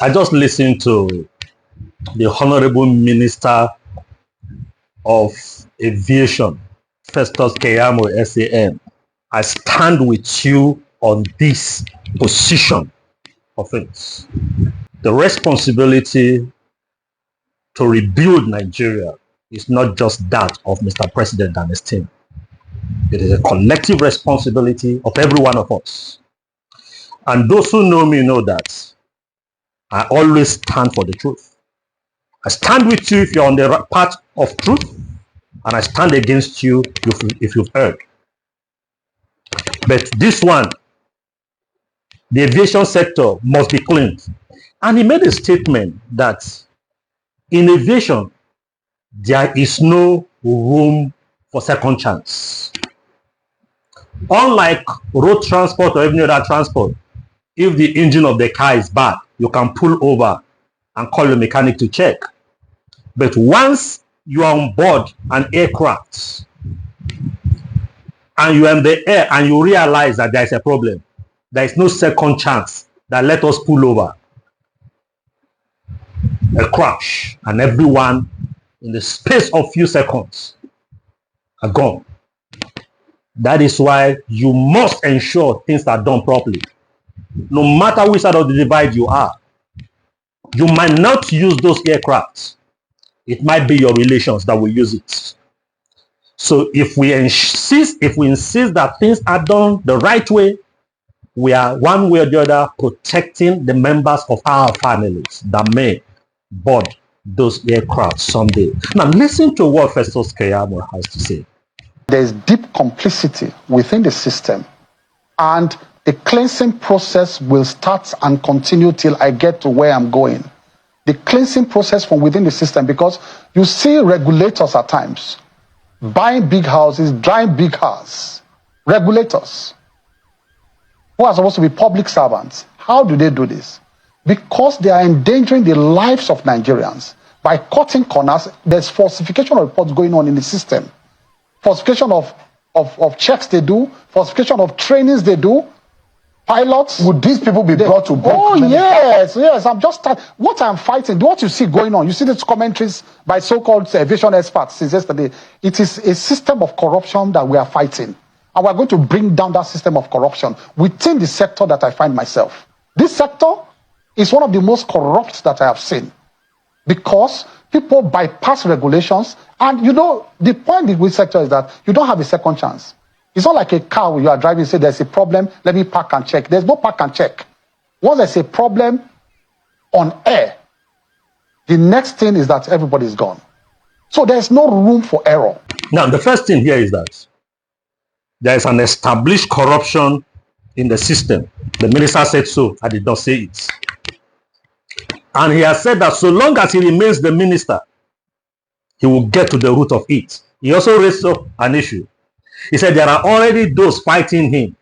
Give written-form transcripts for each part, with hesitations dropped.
I just listened to the Honorable Minister of Aviation, Festus Keyamo, SAN. I stand with you on this position of it. The responsibility to rebuild Nigeria is not just that of Mr. President and his team. It is a collective responsibility of every one of us. And those who know me know that I always stand for the truth. I stand with you if you're on the path of truth, and I stand against you if you've erred. But this one, the aviation sector must be cleaned. And he made a statement that in aviation, there is no room for second chance. Unlike road transport or any other transport, if the engine of the car is bad, you can pull over and call your mechanic to check. But once you are on board an aircraft and you are in the air and you realize that there is a problem, there is no second chance that let us pull over. A crash, and everyone in the space of few seconds are gone. That is why you must ensure things are done properly. No matter which side of the divide you are, you might not use those aircrafts. It might be your relations that will use it. So if we insist that things are done the right way, we are one way or the other protecting the members of our families that may board those aircraft someday. Now listen to what Festus Keyamo has to say. There's deep complicity within the system, and the cleansing process will start and continue till I get to where I'm going. The cleansing process from within the system, because you see regulators at times buying big houses, driving big cars. Regulators who are supposed to be public servants. How do they do this? Because they are endangering the lives of Nigerians by cutting corners. There's falsification of reports going on in the system. Falsification of checks they do, falsification of trainings they do. Pilots. Would these people be brought to book? Oh, yes. I'm just what I'm fighting, what you see going on, you see these commentaries by so-called aviation experts since yesterday. It is a system of corruption that we are fighting. And we're going to bring down that system of corruption within the sector that I find myself. This sector is one of the most corrupt that I have seen, because people bypass regulations. And you know, the point with this sector is that you don't have a second chance. It's not like a car where you are driving, say there's a problem, let me park and check. There's no park and check. Once there's a problem on air, the next thing is that everybody's gone. So there's no room for error. Now, the first thing here is that there is an established corruption in the system. The minister said so, I did not say it. And he has said that so long as he remains the minister, he will get to the root of it. He also raised up an issue. He said there are already those fighting him.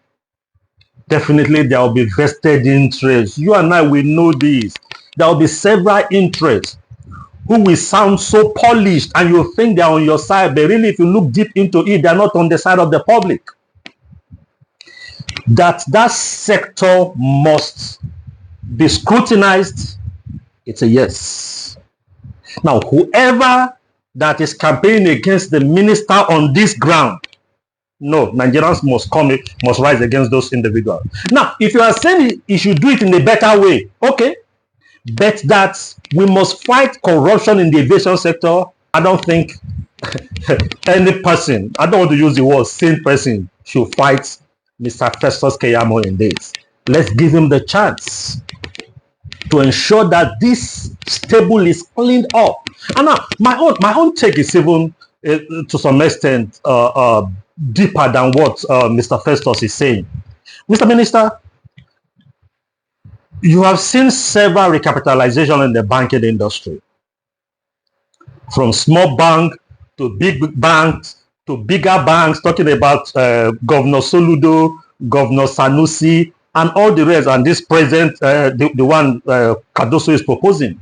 Definitely there will be vested interests. You and I will know this. There will be several interests who will sound so polished and you think they are on your side, but really if you look deep into it, they are not on the side of the public. That sector must be scrutinized, it's a yes. Now, whoever that is campaigning against the minister on this ground, no, Nigerians must rise against those individuals. Now, if you are saying you should do it in a better way, okay, but that we must fight corruption in the aviation sector, I don't think any person, I don't want to use the word sane person, should fight Mr. Festus Keyamo in this. Let's give him the chance to ensure that this stable is cleaned up. And now, my own take is even to some extent deeper than what Mr. Festus is saying. Mr. Minister, you have seen several recapitalization in the banking industry, from small bank to big banks to bigger banks, talking about Governor Soludo, Governor Sanusi, and all the rest, and this present, the one Cardoso is proposing.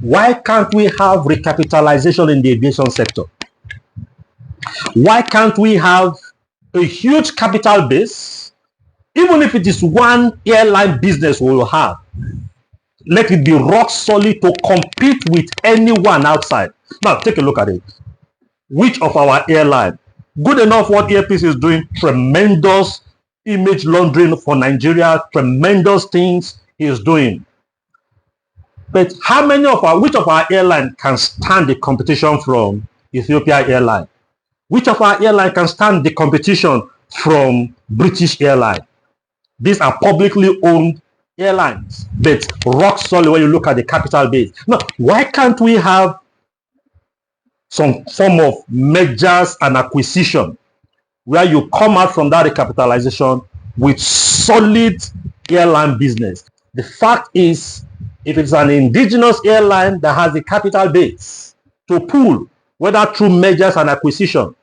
Why can't we have recapitalization in the aviation sector? Why can't we have a huge capital base, even if it is one airline business we will have? Let it be rock solid to compete with anyone outside. Now, take a look at it. Which of our airline? Good enough what Airpeace is doing, tremendous image laundering for Nigeria, tremendous things he is doing. But how many of which of our airline can stand the competition from Ethiopia Airline? Which of our airline can stand the competition from British Airline? These are publicly owned airlines, but rock solid when you look at the capital base. Now, why can't we have some form of mergers and acquisition where you come out from that recapitalization with solid airline business? The fact is, if it's an indigenous airline that has the capital base to pool, whether through mergers and acquisition,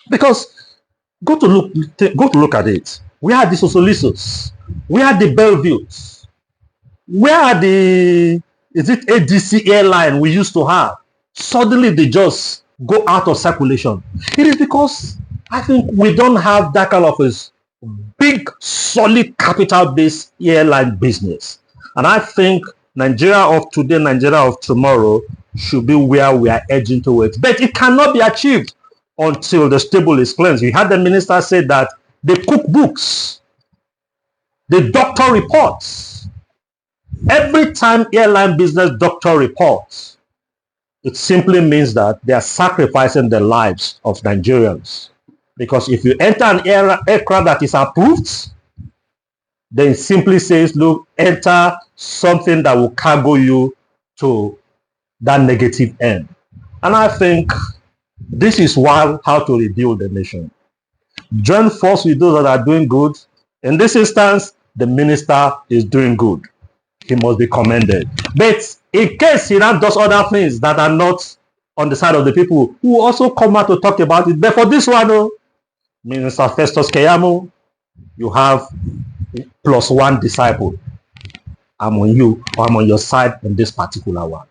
because go to look at it. Where are the Sosolisos? Where are the Bellevues? Where are the, is it ADC airline we used to have? Suddenly they just go out of circulation. It is because I think we don't have that kind of a big, solid capital-based airline business. And I think Nigeria of today, Nigeria of tomorrow should be where we are edging towards. But it cannot be achieved until the stable is cleansed. You had the minister say that the cookbooks, the doctor reports, every time airline business doctor reports, it simply means that they are sacrificing the lives of Nigerians. Because if you enter an aircraft that is approved, then it simply says, look, enter something that will cargo you to that negative end. And I think this is how to rebuild the nation. Join force with those that are doing good. In this instance, the minister is doing good. He must be commended. But in case he now does other things that are not on the side of the people, who also come out to talk about it. But for this one, Minister Festus Keyamo, you have +1 disciple. I'm on you, or I'm on your side in this particular one.